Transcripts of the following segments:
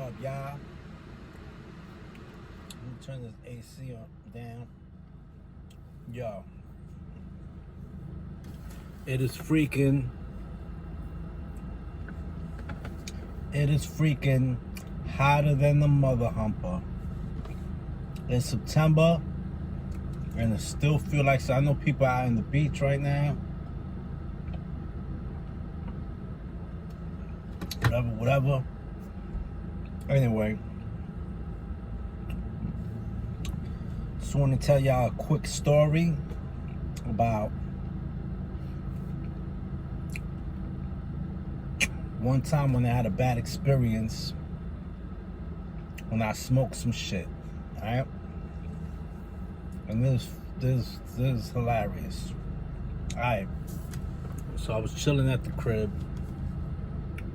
up, y'all? Let me turn this AC down. Yo, it is freaking hotter than the mother humper. It's September, and it still feel like, so I know people out on the beach right now. Whatever. Anyway, just want to tell y'all a quick story about one time when I had a bad experience when I smoked some shit. Alright? And this is hilarious. Alright. So I was chilling at the crib.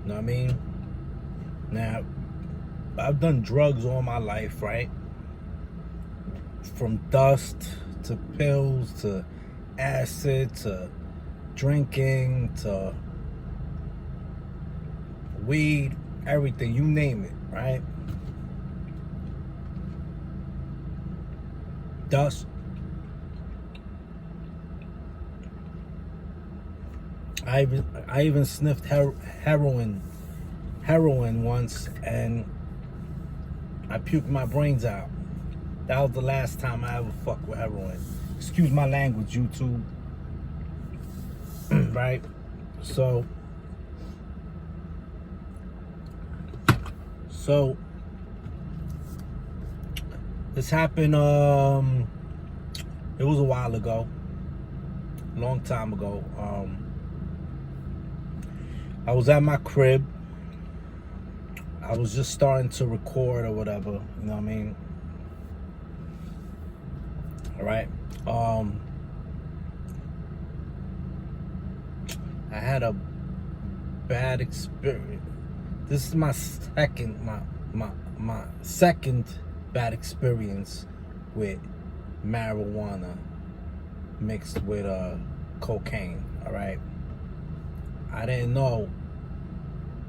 You know what I mean? Now, I've done drugs all my life, right? From dust to pills to acid to drinking to weed, everything, you name it, right? Dust. I even sniffed heroin once, and I puked my brains out. That was the last time I ever fucked with heroin. Excuse my language, YouTube. Right? So this happened, it was a while ago. A long time ago. I was at my crib. I was just starting to record or whatever, you know what I mean? All right. I had a bad experience. This is my second bad experience with marijuana mixed with cocaine. All right. I didn't know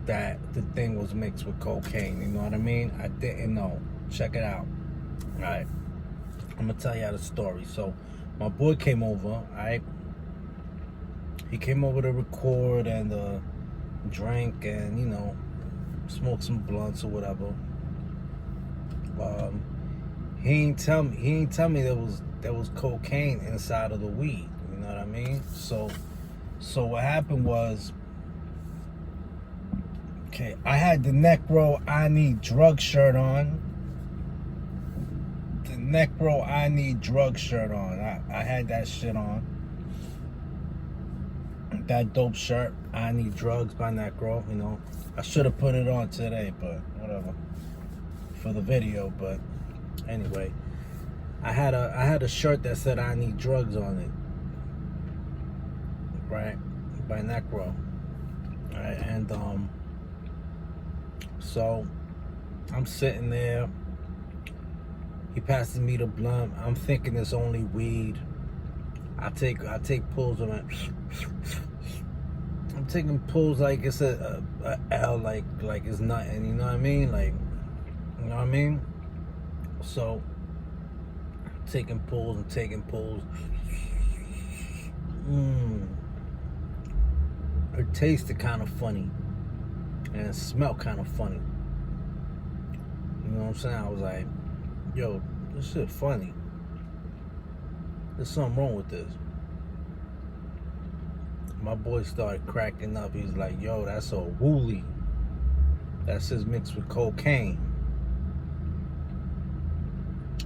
that the thing was mixed with cocaine, you know what I mean? I didn't know. Check it out. All right. I'm gonna tell y'all the story. So my boy came over, all right? He came over to record and drink and, you know, smoke some blunts or whatever. He ain't tell me there was cocaine inside of the weed, you know what I mean? So what happened was, okay, I had the Necro I Need Drug shirt on. The Necro I Need Drug shirt on. I had that shit on. That dope shirt, I Need Drugs by Necro, you know. I should have put it on today, but whatever. For the video, but anyway. I had a shirt that said I Need Drugs on it. Right? By Necro. Alright, and so I'm sitting there. He passes me the blunt. I'm thinking it's only weed. I take pulls of it. I'm taking pulls like it's a L, like it's nothing. You know what I mean? Like, you know what I mean? So taking pulls. It tasted kind of funny, and it smelled kind of funny. You know what I'm saying? I was like, yo, this shit funny. There's something wrong with this. My boy started cracking up. He's like, yo, that's a wooly. That's just mixed with cocaine.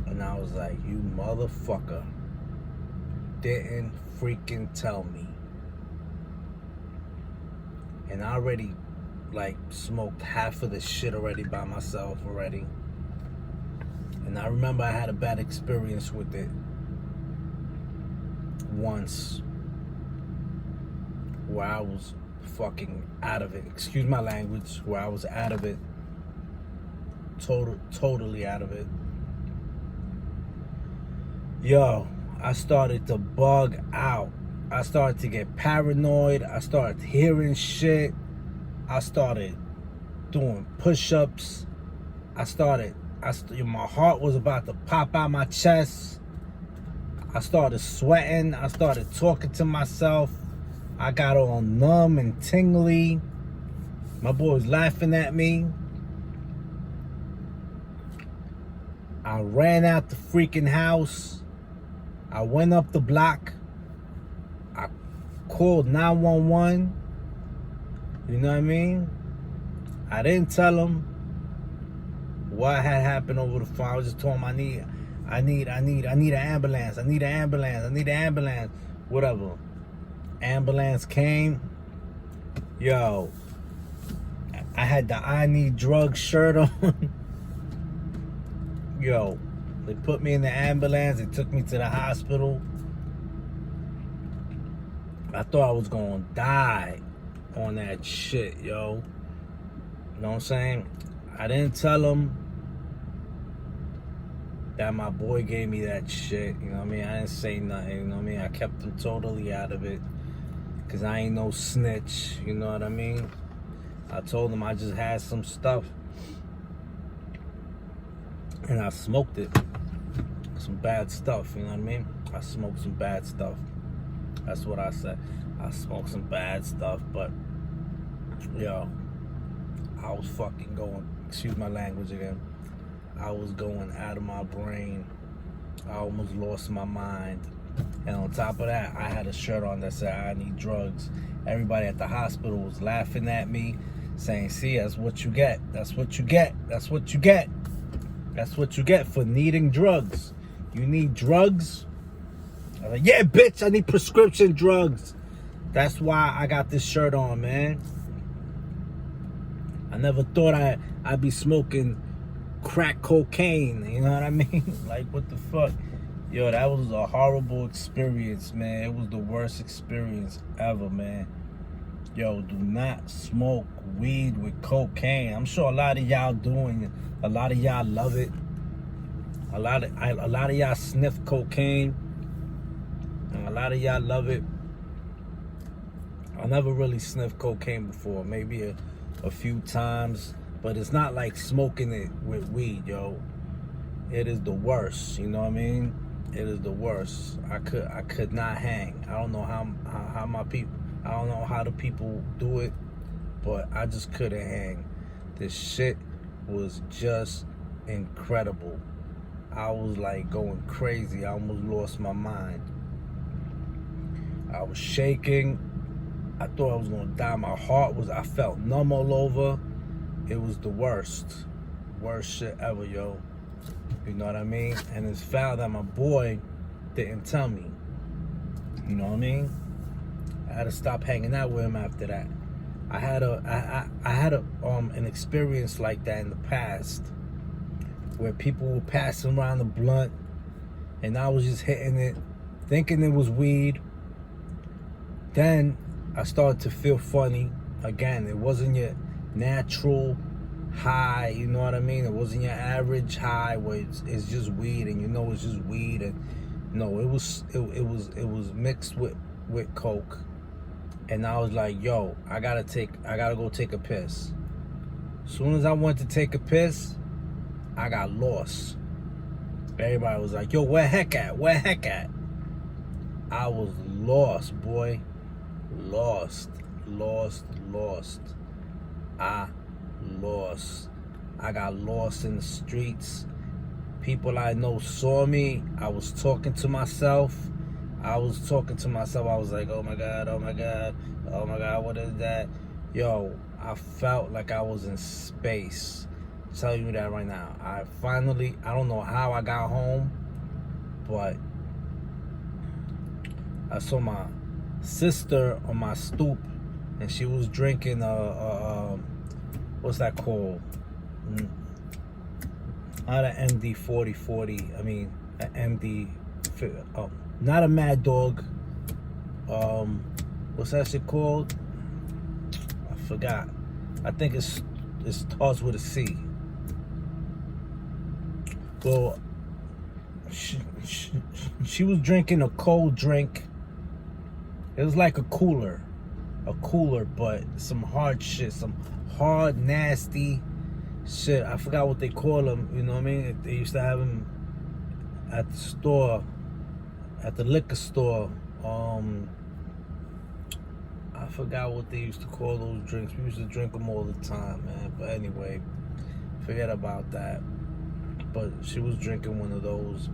And I was like, you motherfucker didn't freaking tell me. And I already like smoked half of the shit already by myself already. And I remember I had a bad experience with it once, where I was fucking out of it. Excuse my language. Where I was out of it. Totally out of it. Yo, I started to bug out. I started to get paranoid. I started hearing shit. I started doing push-ups. my heart was about to pop out my chest. I started sweating. I started talking to myself. I got all numb and tingly. My boy was laughing at me. I ran out the freaking house. I went up the block. I called 911. You know what I mean? I didn't tell them what had happened over the phone. I was just told him I need an ambulance. I need an ambulance. Whatever. Ambulance came. Yo, I had the I need drugs shirt on. Yo, they put me in the ambulance. They took me to the hospital. I thought I was gonna die on that shit, yo. You know what I'm saying? I didn't tell them that my boy gave me that shit. You know what I mean? I didn't say nothing. You know what I mean? I kept him totally out of it. Because I ain't no snitch. You know what I mean? I told him I just had some stuff. And I smoked it. Some bad stuff. You know what I mean? I smoked some bad stuff. That's what I said. I smoked some bad stuff. But, yo, I was fucking going, excuse my language again, I was going out of my brain. I almost lost my mind. And on top of that, I had a shirt on that said, I need drugs. Everybody at the hospital was laughing at me, saying, see, that's what you get. That's what you get. That's what you get. That's what you get for needing drugs. You need drugs? I was like, yeah, bitch, I need prescription drugs. That's why I got this shirt on, man. I never thought I'd be smoking crack cocaine, you know what I mean? Like, what the fuck? Yo, that was a horrible experience, man. It was the worst experience ever, man. Yo, do not smoke weed with cocaine. I'm sure a lot of y'all doing it. A lot of y'all love it. A lot of y'all sniff cocaine. And a lot of y'all love it. I never really sniffed cocaine before. Maybe a few times. But it's not like smoking it with weed, yo. It is the worst, you know what I mean? It is the worst. I could not hang. I don't know how my people, I don't know how the people do it, but I just couldn't hang. This shit was just incredible. I was like going crazy. I almost lost my mind. I was shaking. I thought I was gonna die. My heart was, I felt numb all over. It was the worst. Worst shit ever, yo. You know what I mean? And it's found that my boy didn't tell me. You know what I mean? I had to stop hanging out with him after that. I had an experience like that in the past where people were passing around the blunt and I was just hitting it, thinking it was weed. Then I started to feel funny. Again, it wasn't your natural high, you know what I mean? It wasn't your average high where it's just weed and you know it's just weed. And no, it was mixed with coke. And I was like, yo, I gotta go take a piss. As soon as I went to take a piss, I got lost. Everybody was like, yo, where heck at? Where heck at? I was lost, boy. Lost. I lost. I got lost in the streets. People I know saw me. I was talking to myself. I was like, oh my God, what is that? Yo, I felt like I was in space. I'm telling you that right now. I don't know how I got home, but I saw my sister on my stoop and she was drinking what's that called? Not an MD 4040. I mean, an MD. Not a Mad Dog. What's that shit called? I forgot. I think it starts with a C. Well, she was drinking a cold drink. It was like a cooler, but some hard shit, some hard, nasty shit, I forgot what they call them, you know what I mean? They used to have them at the store, at the liquor store. I forgot what they used to call those drinks. We used to drink them all the time, man. But anyway, forget about that. But she was drinking one of those,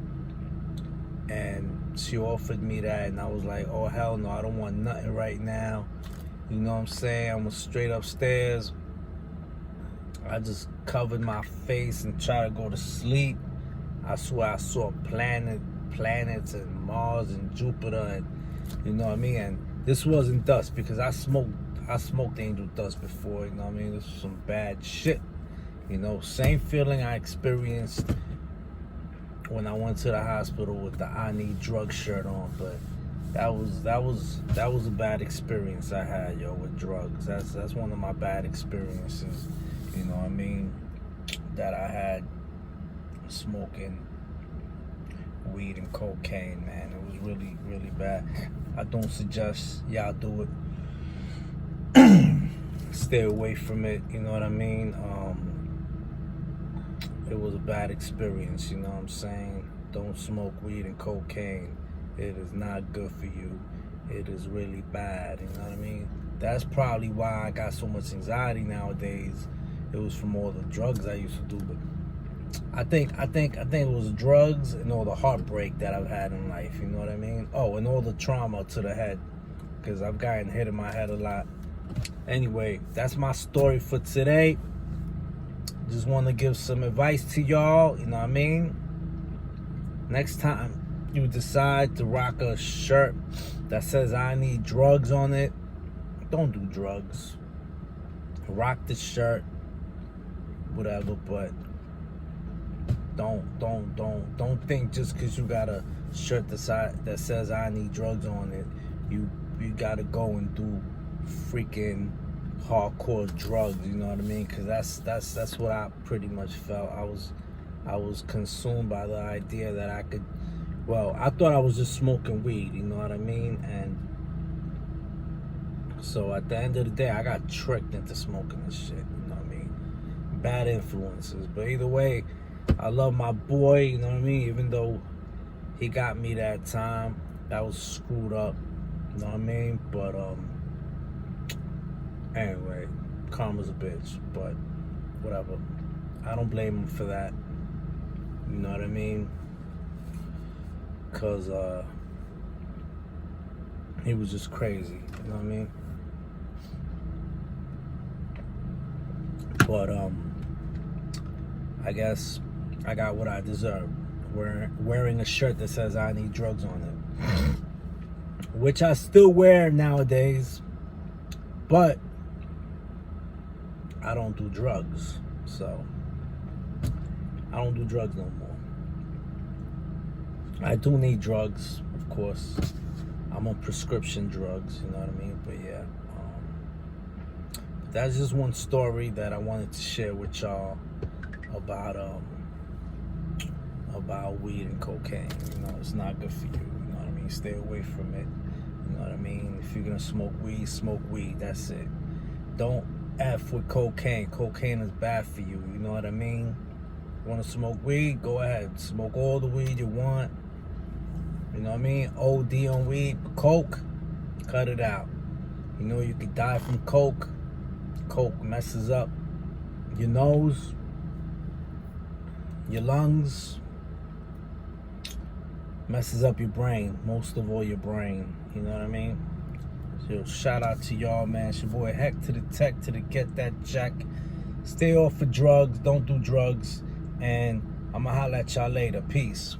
and she offered me that, and I was like, oh, hell no, I don't want nothing right now. You know what I'm saying? I was straight upstairs. I just covered my face and tried to go to sleep. I swear I saw planets and Mars and Jupiter, and you know what I mean? And this wasn't dust, because I smoked angel dust before, you know what I mean? This was some bad shit. You know, same feeling I experienced when I went to the hospital with the I Need Drugs shirt on, but that was a bad experience I had, yo, with drugs. That's one of my bad experiences, you know what I mean, that I had smoking weed and cocaine, man. It was really, really bad. I don't suggest y'all do it. Stay away from it, you know what I mean? It was a bad experience, you know what I'm saying? Don't smoke weed and cocaine. It is not good for you. It is really bad, you know what I mean? That's probably why I got so much anxiety nowadays. It was from all the drugs I used to do, but I think it was drugs and all the heartbreak that I've had in life, you know what I mean? Oh, and all the trauma to the head, because I've gotten hit in my head a lot. Anyway, that's my story for today. Just want to give some advice to y'all, you know what I mean? Next time you decide to rock a shirt that says I need drugs on it, don't do drugs. Rock the shirt, whatever, but don't think just because you got a shirt that says I need drugs on it, you gotta go and do freaking hardcore drugs, you know what I mean? Because that's what I pretty much felt. I was consumed by the idea that I could, well, I thought I was just smoking weed, you know what I mean? And so at the end of the day, I got tricked into smoking this shit, you know what I mean? Bad influences. But either way, I love my boy, you know what I mean? Even though he got me that time, that was screwed up, you know what I mean? But anyway, karma's a bitch, but whatever. I don't blame him for that, you know what I mean? Cause he was just crazy, you know what I mean? But I guess I got what I deserve. Wearing a shirt that says I need drugs on it, which I still wear nowadays, but I don't do drugs, so I don't do drugs no more. I do need drugs, of course. I'm on prescription drugs, you know what I mean? But yeah, that's just one story that I wanted to share with y'all about weed and cocaine. You know, it's not good for you, you know what I mean? Stay away from it, you know what I mean? If you're gonna smoke weed, that's it. Don't F with cocaine. Cocaine is bad for you, you know what I mean? You wanna smoke weed, go ahead. Smoke all the weed you want. You know what I mean? OD on weed, coke, cut it out. You know you could die from coke. Coke messes up your nose, your lungs, messes up your brain, most of all your brain, you know what I mean? So shout out to y'all, man. It's your boy Heck to the Teck to the Get That Check. Stay off of drugs, don't do drugs, and I'ma holla at y'all later. Peace.